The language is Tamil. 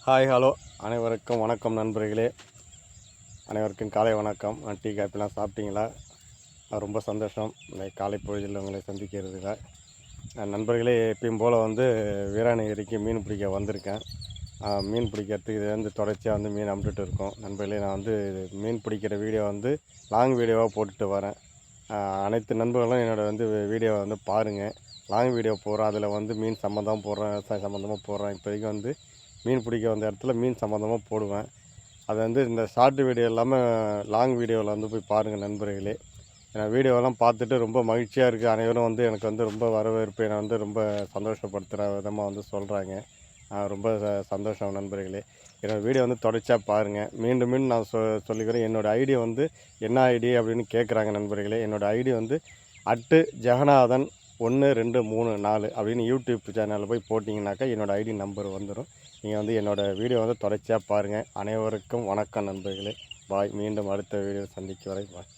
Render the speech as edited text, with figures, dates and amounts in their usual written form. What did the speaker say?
ஹாய் ஹலோ அனைவருக்கும் வணக்கம் நண்பர்களே. அனைவருக்கும் காலை வணக்கம். டீ காப்பிலாம் சாப்பிட்டீங்களா? ரொம்ப சந்தோஷம் இந்த காலை பொழுதில் உங்களை சந்திக்கிறதுல. நண்பர்களே, எப்பயும் போல் வீராணை ஏரிக்கு மீன் பிடிக்க வந்திருக்கேன். மீன் பிடிக்கிறதுக்கு இது தொடர்ச்சியாக மீன் அமுட்டுட்டு இருக்கோம். நண்பர்களே, நான் மீன் பிடிக்கிற வீடியோ லாங் வீடியோவாக போட்டுட்டு வரேன். அனைத்து நண்பர்களும் என்னோடய வீடியோவை பாருங்கள். லாங் வீடியோ போடுறேன், அதில் மீன் சம்மந்தமாக போடுறேன், விவசாயம் சம்மந்தமாக போடுறேன். இப்போதைக்கு மீன் பிடிக்க வந்த இடத்துல மீன் சம்மந்தமாக போடுவேன். அதை இந்த ஷார்ட் வீடியோ இல்லாமல் லாங் வீடியோவில் போய் பாருங்கள் நண்பர்களே. ஏன்னா வீடியோவெல்லாம் பார்த்துட்டு ரொம்ப மகிழ்ச்சியாக இருக்குது. அனைவரும் எனக்கு ரொம்ப வரவேற்பு, என்னை ரொம்ப சந்தோஷப்படுத்துகிற விதமாக சொல்கிறாங்க. ரொம்ப சந்தோஷம் நண்பர்களே. என்னோடய வீடியோ தொடர்ச்சியாக பாருங்கள். மீண்டும் மீண்டும் நான் சொல்லிக்கிறேன். என்னோடய ஐடி என்ன ஐடி அப்படின்னு கேட்குறாங்க நண்பர்களே. என்னோடய ஐடி @ஜெகநாதன் 1234 அப்படின்னு யூடியூப் சேனலில் போய் போட்டிங்கனாக்கா என்னோடய ஐடி நம்பர் வந்துடும். நீங்கள் என்னோடய வீடியோ தொடர்ச்சியாக பாருங்கள். அனைவருக்கும் வணக்கம் நண்பர்களே. பாய். மீண்டும் அடுத்த வீடியோ சந்திக்கும் வரை பாய்.